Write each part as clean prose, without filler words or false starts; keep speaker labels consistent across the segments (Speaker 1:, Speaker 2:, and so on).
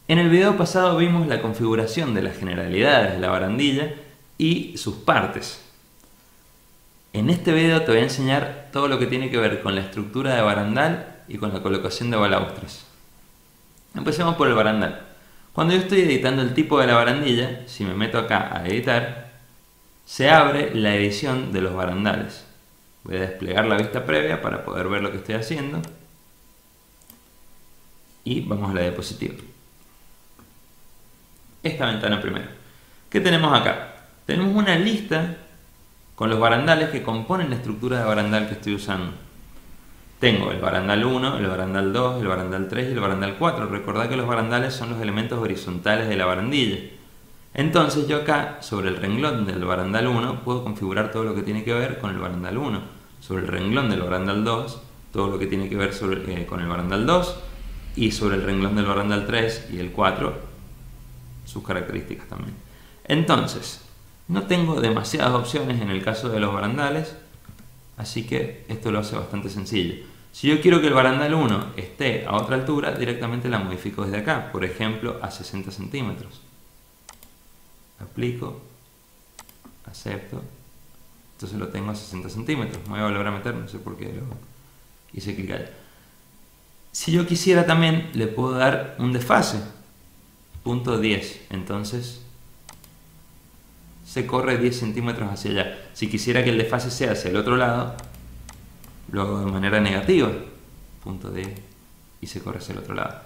Speaker 1: En el video pasado vimos la configuración de las generalidades de la barandilla y sus partes. En este video te voy a enseñar todo lo que tiene que ver con la estructura de barandal y con la colocación de balaustres. Empecemos por el barandal. Cuando yo estoy editando el tipo de la barandilla, si me meto acá a editar, se abre la edición de los barandales. Voy a desplegar la vista previa para poder ver lo que estoy haciendo. Y vamos a la diapositiva. Esta ventana primero. ¿Qué tenemos acá? Tenemos una lista con los barandales que componen la estructura de barandal que estoy usando. Tengo el barandal 1, el barandal 2, el barandal 3 y el barandal 4. Recordad que los barandales son los elementos horizontales de la barandilla. Entonces yo acá, sobre el renglón del barandal 1, puedo configurar todo lo que tiene que ver con el barandal 1. Sobre el renglón del barandal 2, todo lo que tiene que ver con el barandal 2. Y sobre el renglón del barandal 3 y el 4, sus características también. Entonces, no tengo demasiadas opciones en el caso de los barandales, así que esto lo hace bastante sencillo. Si yo quiero que el barandal 1 esté a otra altura, directamente la modifico desde acá, por ejemplo a 60 centímetros. Aplico, acepto, entonces lo tengo a 60 centímetros. Me voy a volver a meter, no sé por qué lo hice clic allá. Si yo quisiera también, le puedo dar un desfase, punto 10, entonces se corre 10 centímetros hacia allá. Si quisiera que el desfase sea hacia el otro lado, lo hago de manera negativa, punto 10, y se corre hacia el otro lado.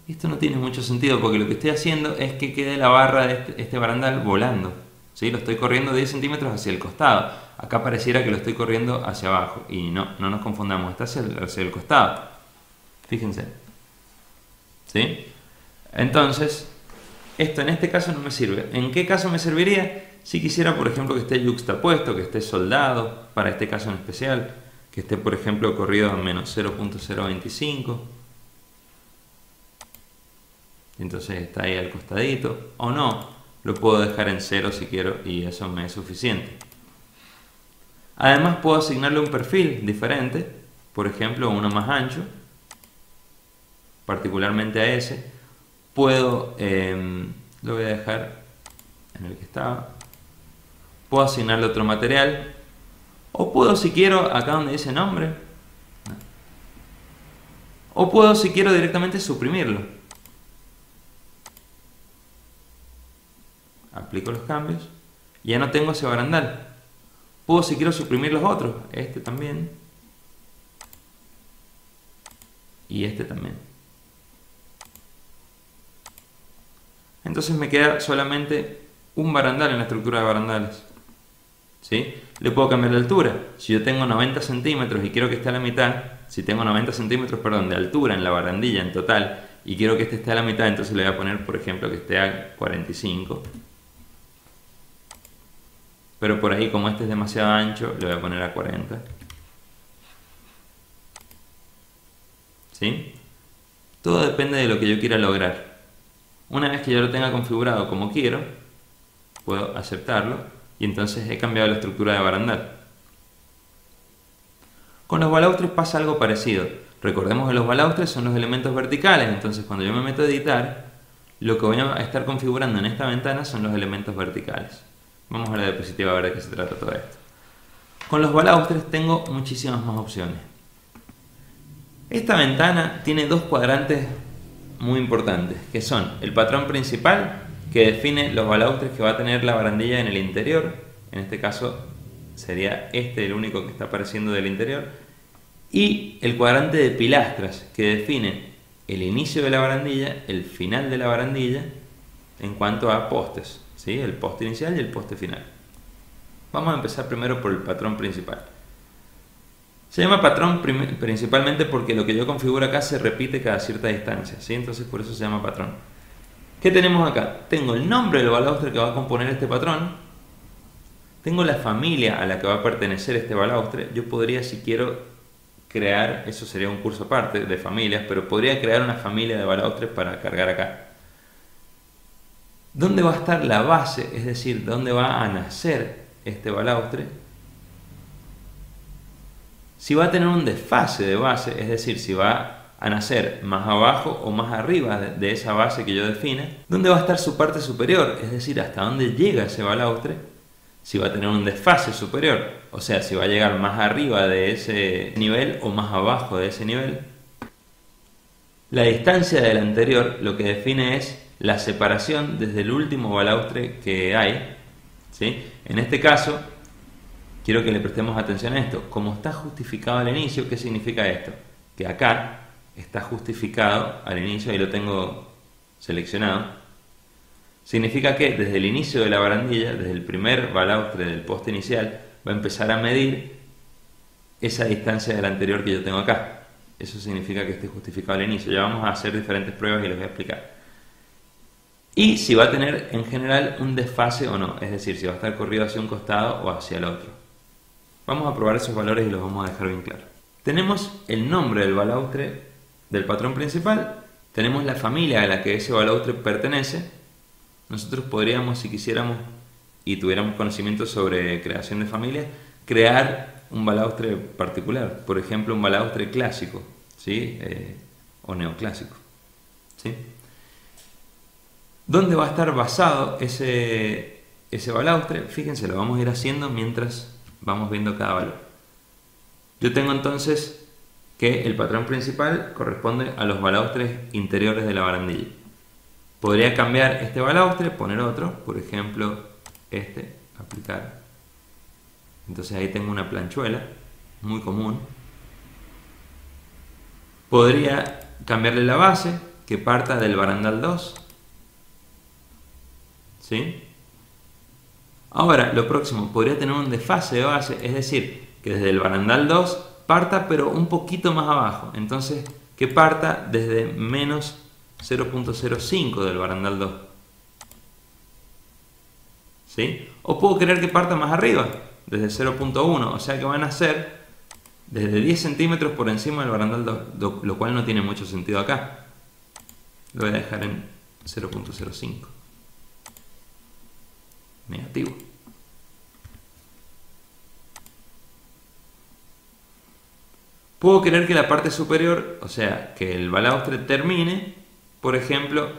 Speaker 1: Esto no tiene mucho sentido porque lo que estoy haciendo es que quede la barra de este barandal volando. ¿Sí? Lo estoy corriendo 10 centímetros hacia el costado. Acá pareciera que lo estoy corriendo hacia abajo. Y no nos confundamos, está hacia el costado. Fíjense. ¿Sí? Entonces, esto en este caso no me sirve. ¿En qué caso me serviría? Si quisiera, por ejemplo, que esté yuxtapuesto, que esté soldado, para este caso en especial, que esté, por ejemplo, corrido a menos 0.025. Entonces está ahí al costadito. O no, lo puedo dejar en 0 si quiero y eso me es suficiente. Además puedo asignarle un perfil diferente, por ejemplo, uno más ancho, particularmente a ese. Puedo, lo voy a dejar en el que estaba. Puedo asignarle otro material. O puedo, si quiero, acá donde dice nombre. O puedo, si quiero, directamente suprimirlo. Aplico los cambios. Y ya no tengo ese barandal. Puedo, si quiero, suprimir los otros. Este también. Y este también. Entonces me queda solamente un barandal en la estructura de barandales. ¿Sí? Le puedo cambiar la altura. Si yo tengo 90 centímetros y quiero que esté a la mitad, si tengo 90 centímetros, perdón, de altura en la barandilla en total y quiero que este esté a la mitad, entonces le voy a poner, por ejemplo, que esté a 45. Pero por ahí, como este es demasiado ancho, le voy a poner a 40. ¿Sí? Todo depende de lo que yo quiera lograr. Una vez que yo lo tenga configurado como quiero, puedo aceptarlo y entonces he cambiado la estructura de barandal. Con los balaustres pasa algo parecido. Recordemos que los balaustres son los elementos verticales, entonces cuando yo me meto a editar, lo que voy a estar configurando en esta ventana son los elementos verticales. Vamos a la diapositiva a ver de qué se trata todo esto. Con los balaustres tengo muchísimas más opciones. Esta ventana tiene dos cuadrantes muy importantes, que son el patrón principal, que define los balaustres que va a tener la barandilla en el interior. En este caso sería este el único que está apareciendo del interior. Y el cuadrante de pilastras, que define el inicio de la barandilla, el final de la barandilla, en cuanto a postes. ¿Sí? El poste inicial y el poste final. Vamos a empezar primero por el patrón principal. Se llama patrón principalmente porque lo que yo configuro acá se repite cada cierta distancia, ¿sí? Entonces por eso se llama patrón. ¿Qué tenemos acá? Tengo el nombre del balaustre que va a componer este patrón. Tengo la familia a la que va a pertenecer este balaustre. Yo podría, si quiero, crear, eso sería un curso aparte de familias, pero podría crear una familia de balaustres para cargar acá. ¿Dónde va a estar la base? Es decir, ¿dónde va a nacer este balaustre? Si va a tener un desfase de base, es decir, si va a nacer más abajo o más arriba de esa base que yo define, ¿dónde va a estar su parte superior? Es decir, hasta dónde llega ese balaustre, si va a tener un desfase superior, o sea, si va a llegar más arriba de ese nivel o más abajo de ese nivel. La distancia del anterior lo que define es la separación desde el último balaustre que hay, ¿sí? En este caso, quiero que le prestemos atención a esto. Como está justificado al inicio, ¿qué significa esto? Que acá está justificado al inicio, ahí lo tengo seleccionado. Significa que desde el inicio de la barandilla, desde el primer balaustre del poste inicial, va a empezar a medir esa distancia del anterior que yo tengo acá. Eso significa que esté justificado al inicio. Ya vamos a hacer diferentes pruebas y les voy a explicar. Y si va a tener en general un desfase o no, es decir, si va a estar corrido hacia un costado o hacia el otro. Vamos a probar esos valores y los vamos a dejar bien claros. Tenemos el nombre del balaustre del patrón principal, tenemos la familia a la que ese balaustre pertenece. Nosotros podríamos, si quisiéramos y tuviéramos conocimiento sobre creación de familias, crear un balaustre particular, por ejemplo un balaustre clásico, ¿sí? O neoclásico, ¿sí? ¿Dónde va a estar basado ese balaustre? Fíjense, lo vamos a ir haciendo mientras vamos viendo cada valor. Yo tengo entonces que el patrón principal corresponde a los balaustres interiores de la barandilla. Podría cambiar este balaustre, poner otro, por ejemplo este, aplicar. Entonces ahí tengo una planchuela, muy común. Podría cambiarle la base, que parta del barandal 2. ¿Sí? Ahora, lo próximo, podría tener un desfase de base, es decir, que desde el barandal 2 parta pero un poquito más abajo. Entonces, que parta desde menos 0.05 del barandal 2. ¿Sí? O puedo querer que parta más arriba, desde 0.1, o sea que van a ser desde 10 centímetros por encima del barandal 2, lo cual no tiene mucho sentido acá. Lo voy a dejar en 0.05. Negativo. Puedo querer que la parte superior, o sea, que el balaustre termine, por ejemplo,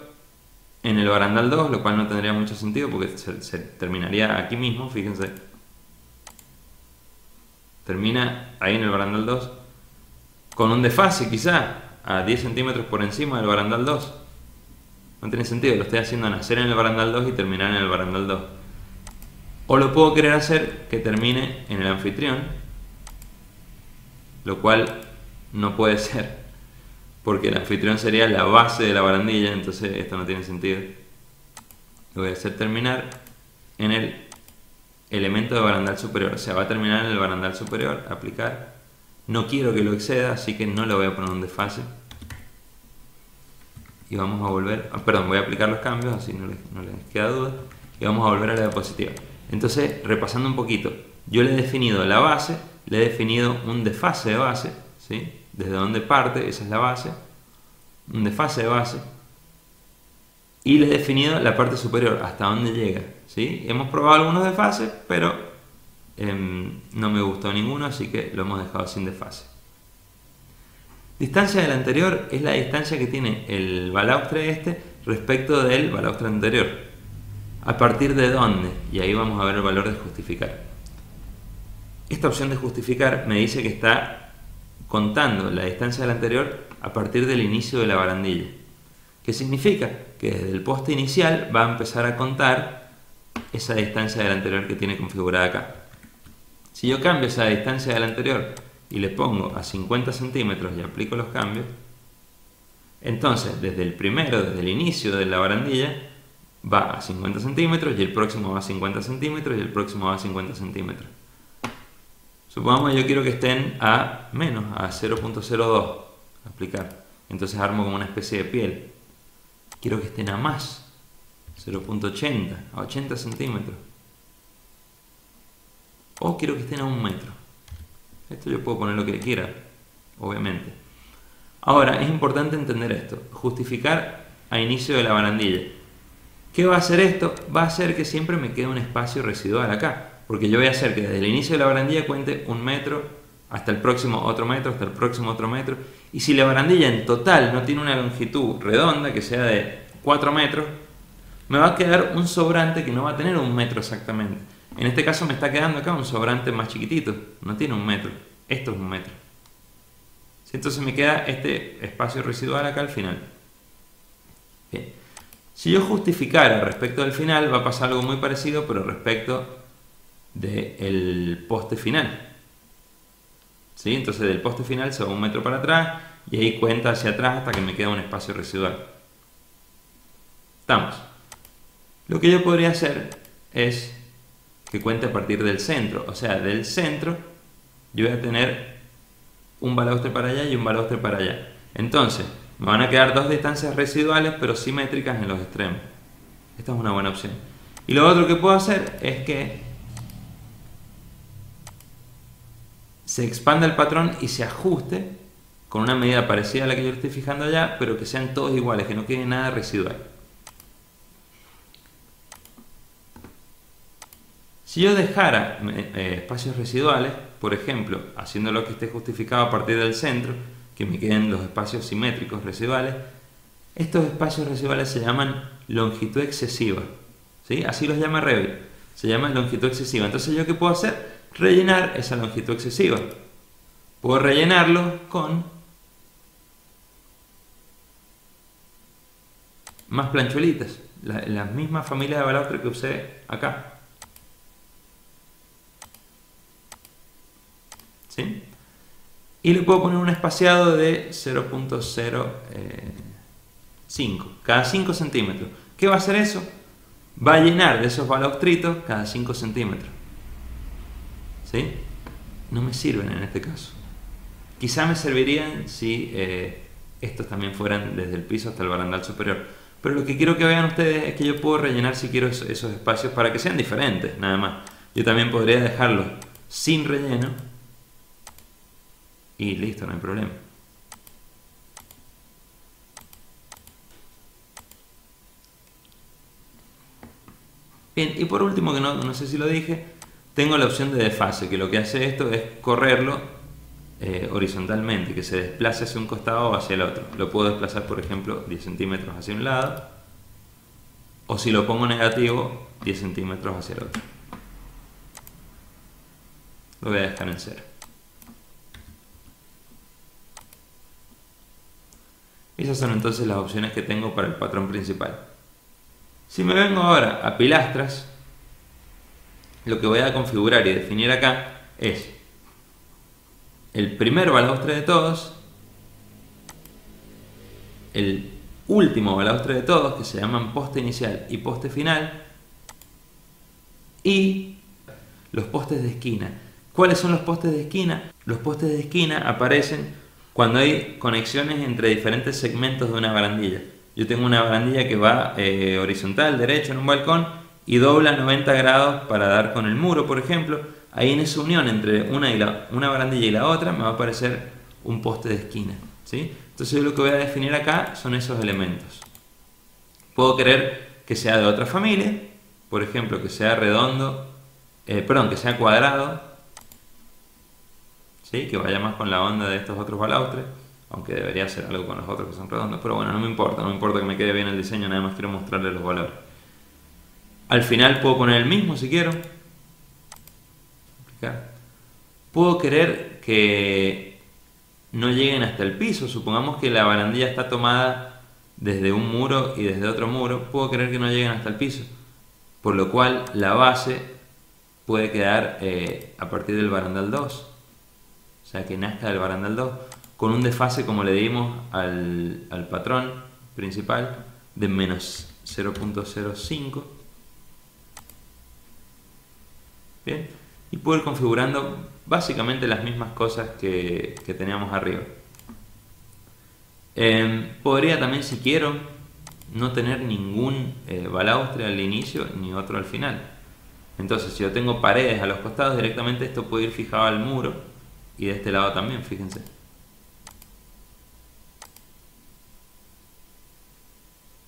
Speaker 1: en el barandal 2, lo cual no tendría mucho sentido porque se terminaría aquí mismo, fíjense. Termina ahí en el barandal 2, con un desfase quizá a 10 centímetros por encima del barandal 2. No tiene sentido, lo estoy haciendo nacer en el barandal 2 y terminar en el barandal 2. O lo puedo querer hacer que termine en el anfitrión, lo cual no puede ser, porque el anfitrión sería la base de la barandilla, entonces esto no tiene sentido. Lo voy a hacer terminar en el elemento de barandal superior, o sea, va a terminar en el barandal superior, aplicar. No quiero que lo exceda, así que no le voy a poner un desfase. Y vamos a volver, voy a aplicar los cambios, así no les queda duda. Y vamos a volver a la diapositiva. Entonces, repasando un poquito, yo le he definido la base, le he definido un desfase de base, ¿sí? Desde donde parte, esa es la base, un desfase de base, y le he definido la parte superior, hasta dónde llega, ¿sí? Hemos probado algunos desfases, pero no me gustó ninguno, así que lo hemos dejado sin desfase. Distancia del anterior es la distancia que tiene el balaustre este respecto del balaustre anterior. ¿A partir de dónde? Y ahí vamos a ver el valor de justificar. Esta opción de justificar me dice que está contando la distancia del anterior a partir del inicio de la barandilla. ¿Qué significa? Que desde el poste inicial va a empezar a contar esa distancia del anterior que tiene configurada acá. Si yo cambio esa distancia del anterior y le pongo a 50 centímetros y aplico los cambios, entonces desde el inicio de la barandilla va a 50 centímetros y el próximo va a 50 centímetros y el próximo va a 50 centímetros. Supongamos que yo quiero que estén a menos, a 0.02, aplicar. Entonces armo como una especie de piel. Quiero que estén a más, 0.80, a 80 centímetros. O quiero que estén a 1 metro. Esto yo puedo poner lo que quiera, obviamente. Ahora, es importante entender esto. Justificar a inicio de la barandilla. ¿Qué va a hacer esto? Va a hacer que siempre me quede un espacio residual acá. Porque yo voy a hacer que desde el inicio de la barandilla cuente 1 metro, hasta el próximo otro metro, hasta el próximo otro metro. Y si la barandilla en total no tiene una longitud redonda, que sea de 4 metros, me va a quedar un sobrante que no va a tener 1 metro exactamente. En este caso me está quedando acá un sobrante más chiquitito, no tiene 1 metro, esto es 1 metro. Entonces me queda este espacio residual acá al final. Bien. Si yo justificara respecto del final, va a pasar algo muy parecido, pero respecto del poste final. ¿Sí? Entonces del poste final se va 1 metro para atrás y ahí cuenta hacia atrás hasta que me queda un espacio residual. Estamos. Lo que yo podría hacer es que cuente a partir del centro. O sea, del centro yo voy a tener un balaustre para allá y un balaustre para allá. Entonces, me van a quedar 2 distancias residuales pero simétricas en los extremos. Esta es una buena opción. Y lo otro que puedo hacer es que se expanda el patrón y se ajuste con una medida parecida a la que yo estoy fijando allá, pero que sean todos iguales, que no quede nada residual. Si yo dejara espacios residuales, por ejemplo, haciendo lo que esté justificado a partir del centro, que me queden los espacios simétricos residuales, estos espacios residuales se llaman longitud excesiva. ¿Sí? Así los llama Revit. Se llama longitud excesiva. Entonces, ¿yo qué puedo hacer? Rellenar esa longitud excesiva. Puedo rellenarlo con más planchuelitas, las mismas familias de balaustre que usé acá. ¿Sí? Y le puedo poner un espaciado de 0.05 cada 5 centímetros. ¿Qué va a hacer eso? Va a llenar de esos balaustritos cada 5 centímetros. ¿Sí? No me sirven en este caso. Quizá me servirían si estos también fueran desde el piso hasta el barandal superior. Pero lo que quiero que vean ustedes es que yo puedo rellenar si quiero esos espacios para que sean diferentes, nada más. Yo también podría dejarlos sin relleno y listo, no hay problema. Bien, y por último, que no sé si lo dije, tengo la opción de desfase, que lo que hace esto es correrlo horizontalmente, que se desplace hacia un costado o hacia el otro. Lo puedo desplazar, por ejemplo, 10 centímetros hacia un lado, o si lo pongo negativo, 10 centímetros hacia el otro. Lo voy a dejar en 0. Esas son entonces las opciones que tengo para el patrón principal. Si me vengo ahora a pilastras, lo que voy a configurar y definir acá es el primer balaustre de todos, el último balaustre de todos, que se llaman poste inicial y poste final, y los postes de esquina. ¿Cuáles son los postes de esquina? Los postes de esquina aparecen cuando hay conexiones entre diferentes segmentos de una barandilla. Yo tengo una barandilla que va horizontal, derecho, en un balcón, y dobla 90 grados para dar con el muro, por ejemplo. Ahí en esa unión entre una barandilla y la otra me va a aparecer un poste de esquina. ¿Sí? Entonces yo lo que voy a definir acá son esos elementos. Puedo querer que sea de otra familia, por ejemplo, que sea redondo, que sea cuadrado, ¿sí? Que vaya más con la onda de estos otros balaustres, aunque debería hacer algo con los otros que son redondos, pero bueno, no me importa que me quede bien el diseño, nada más quiero mostrarles los valores. Al final puedo poner el mismo si quiero. Puedo querer que no lleguen hasta el piso. Supongamos que la barandilla está tomada desde un muro y desde otro muro. Puedo querer que no lleguen hasta el piso, por lo cual la base puede quedar a partir del barandal 2, o sea que nazca del barandal 2, con un desfase, como le dimos al patrón principal, de menos 0.05. Bien, y puedo ir configurando básicamente las mismas cosas que teníamos arriba. Podría también, si quiero, no tener ningún balaustre al inicio ni otro al final. Entonces, si yo tengo paredes a los costados, directamente esto puede ir fijado al muro, y de este lado también, fíjense.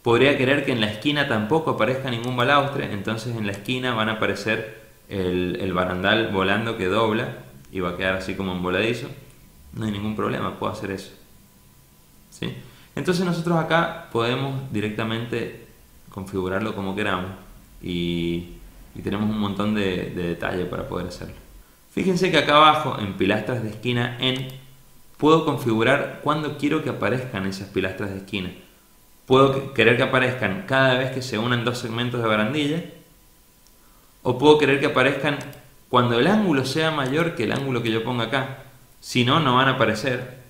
Speaker 1: Podría querer que en la esquina tampoco aparezca ningún balaustre, entonces en la esquina van a aparecer el barandal volando que dobla y va a quedar así como emboladizo, no hay ningún problema, puedo hacer eso. ¿Sí? Entonces nosotros acá podemos directamente configurarlo como queramos y tenemos un montón de detalle para poder hacerlo. Fíjense que acá abajo en pilastras de esquina puedo configurar cuándo quiero que aparezcan esas pilastras de esquina. Puedo querer que aparezcan cada vez que se unan dos segmentos de barandilla, o puedo querer que aparezcan cuando el ángulo sea mayor que el ángulo que yo ponga acá. Si no, no van a aparecer.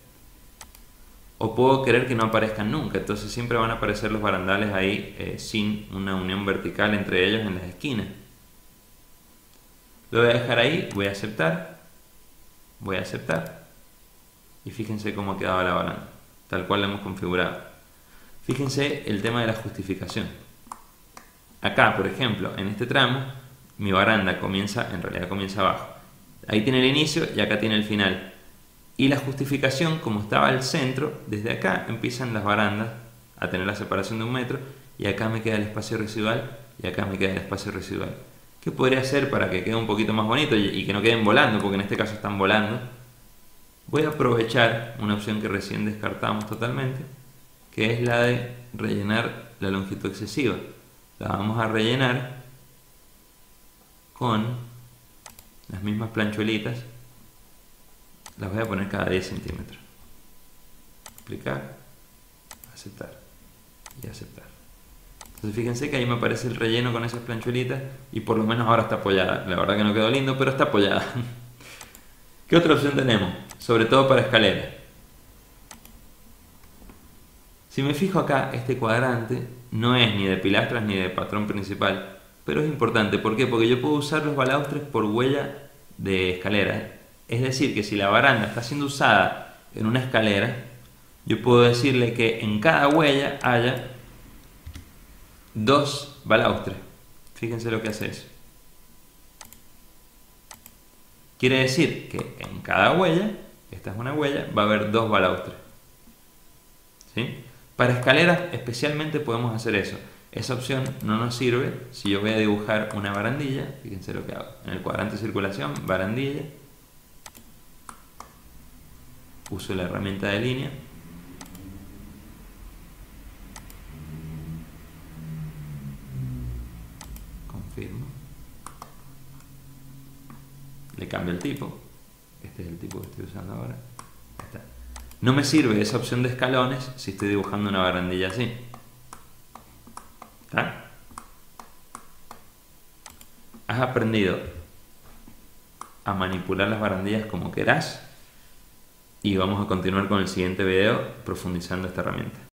Speaker 1: O puedo querer que no aparezcan nunca, entonces siempre van a aparecer los barandales ahí sin una unión vertical entre ellos en las esquinas. Lo voy a dejar ahí, voy a aceptar, y fíjense cómo ha quedado la baranda, tal cual la hemos configurado. Fíjense el tema de la justificación. Acá, por ejemplo, en este tramo, mi baranda en realidad comienza abajo. Ahí tiene el inicio y acá tiene el final. Y la justificación, como estaba al centro, desde acá empiezan las barandas a tener la separación de 1 metro, y acá me queda el espacio residual, y acá me queda el espacio residual. ¿Qué podría hacer para que quede un poquito más bonito y que no queden volando? Porque en este caso están volando. Voy a aprovechar una opción que recién descartamos totalmente, que es la de rellenar la longitud excesiva. La vamos a rellenar con las mismas planchuelitas. Las voy a poner cada 10 centímetros. Aplicar, aceptar y aceptar. Entonces fíjense que ahí me aparece el relleno con esas planchuelitas y por lo menos ahora está apoyada. La verdad que no quedó lindo, pero está apoyada. ¿Qué otra opción tenemos? Sobre todo para escaleras. Si me fijo acá, este cuadrante no es ni de pilastras ni de patrón principal, pero es importante. ¿Por qué? Porque yo puedo usar los balaustres por huella de escalera. Es decir, que si la baranda está siendo usada en una escalera, yo puedo decirle que en cada huella haya 2 balaustres. Fíjense lo que hace eso. Quiere decir que en cada huella, esta es una huella, va a haber 2 balaustres. ¿Sí? Para escaleras especialmente podemos hacer eso. Esa opción no nos sirve si yo voy a dibujar una barandilla. Fíjense lo que hago. En el cuadrante de circulación, barandilla. Uso la herramienta de línea. Confirmo. Le cambio el tipo. Este es el tipo que estoy usando ahora. Ahí está. No me sirve esa opción de escalones si estoy dibujando una barandilla así. ¿Está? Has aprendido a manipular las barandillas como querás y vamos a continuar con el siguiente video profundizando esta herramienta.